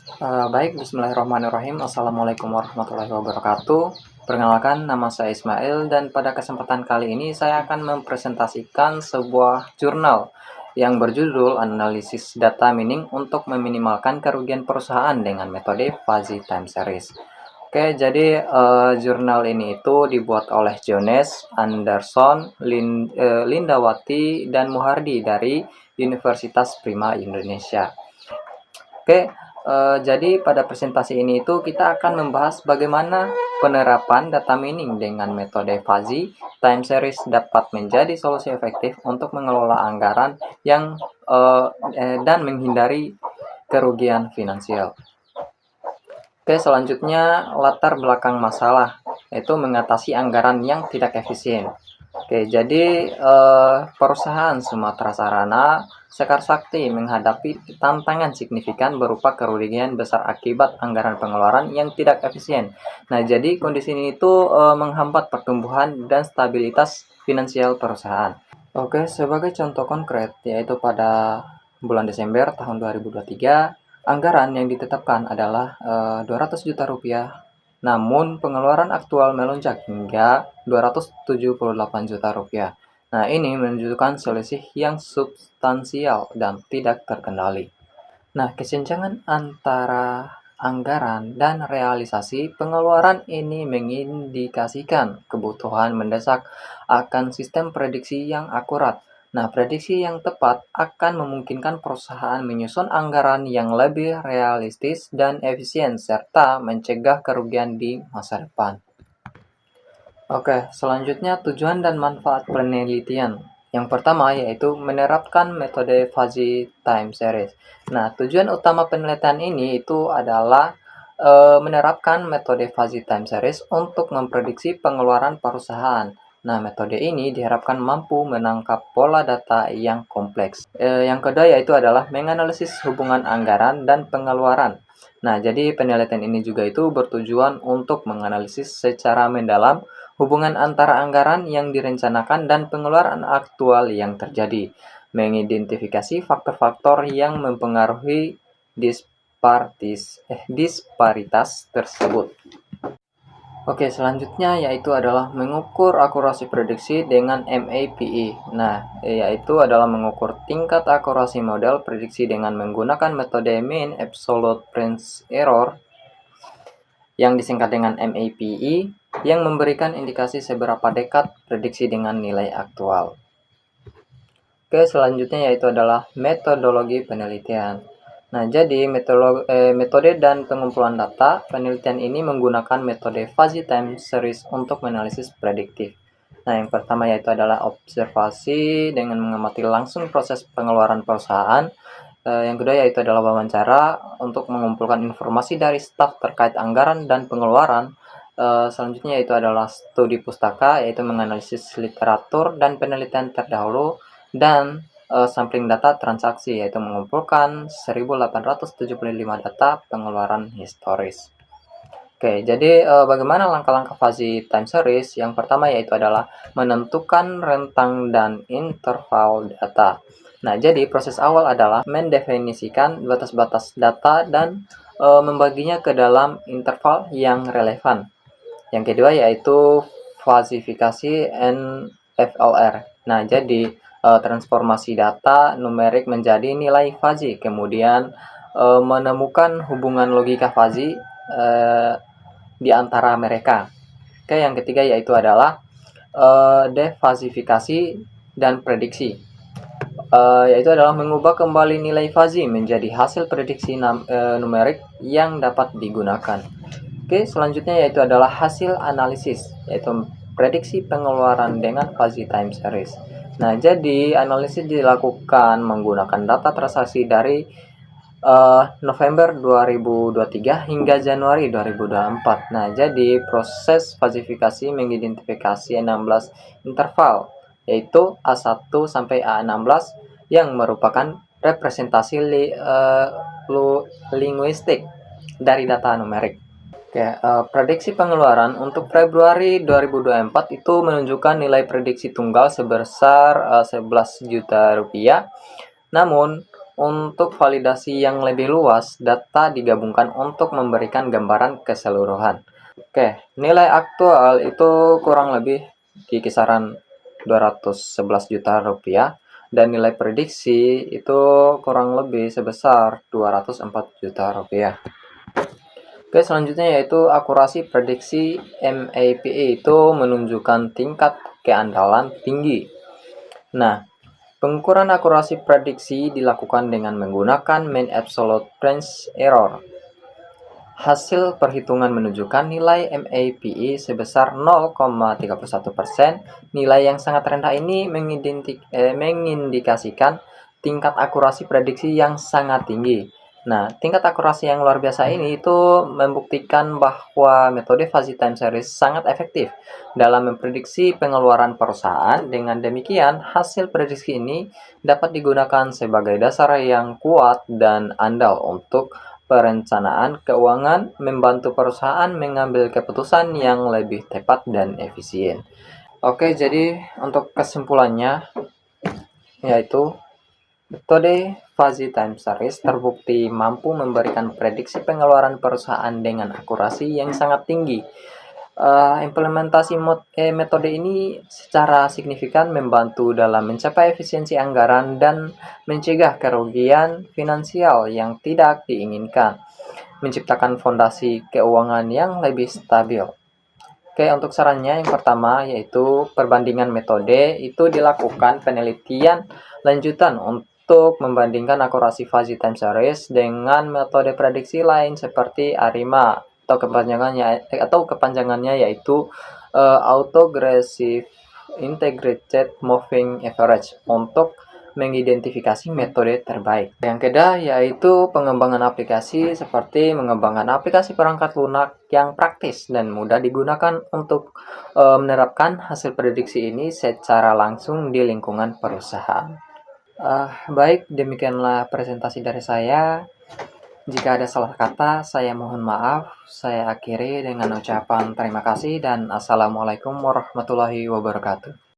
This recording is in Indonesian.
Baik, bismillahirrahmanirrahim. Assalamualaikum warahmatullahi wabarakatuh. Perkenalkan, nama saya Ismail dan pada kesempatan kali ini saya akan mempresentasikan sebuah jurnal yang berjudul Analisis Data Mining untuk Meminimalkan Kerugian Perusahaan dengan Metode Fuzzy Time Series. Oke, jadi jurnal ini itu dibuat oleh Jones, Anderson, Lindawati, dan Muhardi dari Universitas Prima Indonesia. Oke, jadi pada presentasi ini itu kita akan membahas bagaimana penerapan data mining dengan metode Fuzzy Time Series dapat menjadi solusi efektif untuk mengelola anggaran yang dan menghindari kerugian finansial. Oke, selanjutnya latar belakang masalah, yaitu mengatasi anggaran yang tidak efisien. Oke, jadi perusahaan Sumatera Sarana Sekar Sakti menghadapi tantangan signifikan berupa kerugian besar akibat anggaran pengeluaran yang tidak efisien. Nah, jadi kondisi ini itu menghambat pertumbuhan dan stabilitas finansial perusahaan. Oke, sebagai contoh konkret, yaitu pada bulan Desember tahun 2023, anggaran yang ditetapkan adalah 200 juta rupiah, namun pengeluaran aktual melonjak hingga 278 juta rupiah. Nah, ini menunjukkan selisih yang substansial dan tidak terkendali. Nah, kesenjangan antara anggaran dan realisasi pengeluaran ini mengindikasikan kebutuhan mendesak akan sistem prediksi yang akurat. Nah, prediksi yang tepat akan memungkinkan perusahaan menyusun anggaran yang lebih realistis dan efisien serta mencegah kerugian di masa depan. Oke, selanjutnya tujuan dan manfaat penelitian. Yang pertama yaitu menerapkan metode Fuzzy Time Series. Nah, tujuan utama penelitian ini itu adalah menerapkan metode Fuzzy Time Series untuk memprediksi pengeluaran perusahaan. Nah, metode ini diharapkan mampu menangkap pola data yang kompleks. Yang kedua yaitu adalah menganalisis hubungan anggaran dan pengeluaran. Nah, jadi penelitian ini juga itu bertujuan untuk menganalisis secara mendalam hubungan antara anggaran yang direncanakan dan pengeluaran aktual yang terjadi, mengidentifikasi faktor-faktor yang mempengaruhi disparitas tersebut. Oke, selanjutnya yaitu adalah mengukur akurasi prediksi dengan MAPE. Nah, yaitu adalah mengukur tingkat akurasi model prediksi dengan menggunakan metode Mean Absolute Range Error yang disingkat dengan MAPE yang memberikan indikasi seberapa dekat prediksi dengan nilai aktual. Oke, selanjutnya yaitu adalah metodologi penelitian. Nah, jadi metode dan pengumpulan data penelitian ini menggunakan metode Fuzzy Time Series untuk menganalisis prediktif. Nah, yang pertama yaitu adalah observasi dengan mengamati langsung proses pengeluaran perusahaan. Yang kedua yaitu adalah wawancara untuk mengumpulkan informasi dari staf terkait anggaran dan pengeluaran. Selanjutnya yaitu adalah studi pustaka, yaitu menganalisis literatur dan penelitian terdahulu, dan sampling data transaksi, yaitu mengumpulkan 1875 data pengeluaran historis. Oke, jadi bagaimana langkah-langkah Fuzzy Time Series? Yang pertama yaitu adalah menentukan rentang dan interval data. Nah, jadi proses awal adalah mendefinisikan batas-batas data dan membaginya ke dalam interval yang relevan. Yang kedua yaitu falsifikasi NFLR. Nah, jadi transformasi data numerik menjadi nilai fuzzy, kemudian menemukan hubungan logika fuzzy di antara mereka. Oke, yang ketiga yaitu adalah defasifikasi dan prediksi. Yaitu adalah mengubah kembali nilai fuzzy menjadi hasil prediksi numerik yang dapat digunakan. Oke, selanjutnya yaitu adalah hasil analisis, yaitu prediksi pengeluaran dengan Fuzzy Time Series. Nah, jadi analisis dilakukan menggunakan data transaksi dari November 2023 hingga Januari 2024. Nah, jadi proses falsifikasi mengidentifikasi 16 interval, yaitu A1 sampai A16 yang merupakan representasi linguistik dari data numerik. Oke, prediksi pengeluaran untuk Februari 2024 itu menunjukkan nilai prediksi tunggal sebesar 11 juta rupiah. Namun, Untuk validasi yang lebih luas, data digabungkan untuk memberikan gambaran keseluruhan. Oke, nilai aktual itu kurang lebih di kisaran 211 juta rupiah dan nilai prediksi itu kurang lebih sebesar 204 juta rupiah. Oke, selanjutnya yaitu akurasi prediksi MAPE itu menunjukkan tingkat keandalan tinggi. Nah, pengukuran akurasi prediksi dilakukan dengan menggunakan mean absolute range error. Hasil perhitungan menunjukkan nilai MAPE sebesar 0,31%. Nilai yang sangat rendah ini mengindikasikan tingkat akurasi prediksi yang sangat tinggi. Nah, tingkat akurasi yang luar biasa ini itu membuktikan bahwa metode fuzzy time series sangat efektif dalam memprediksi pengeluaran perusahaan. Dengan demikian, hasil prediksi ini dapat digunakan sebagai dasar yang kuat dan andal untuk perencanaan keuangan, membantu perusahaan mengambil keputusan yang lebih tepat dan efisien. Oke, jadi untuk kesimpulannya yaitu metode fuzzy time series terbukti mampu memberikan prediksi pengeluaran perusahaan dengan akurasi yang sangat tinggi. Implementasi metode ini secara signifikan membantu dalam mencapai efisiensi anggaran dan mencegah kerugian finansial yang tidak diinginkan, menciptakan fondasi keuangan yang lebih stabil. Oke, untuk sarannya yang pertama yaitu perbandingan metode itu dilakukan penelitian lanjutan untuk membandingkan akurasi fuzzy time series dengan metode prediksi lain seperti ARIMA atau kepanjangannya yaitu Autogressive Integrated Moving Average untuk mengidentifikasi metode terbaik. Yang kedua yaitu pengembangan aplikasi seperti mengembangkan aplikasi perangkat lunak yang praktis dan mudah digunakan untuk menerapkan hasil prediksi ini secara langsung di lingkungan perusahaan. Baik, demikianlah presentasi dari saya. Jika ada salah kata, saya mohon maaf. Saya akhiri dengan ucapan terima kasih dan assalamualaikum warahmatullahi wabarakatuh.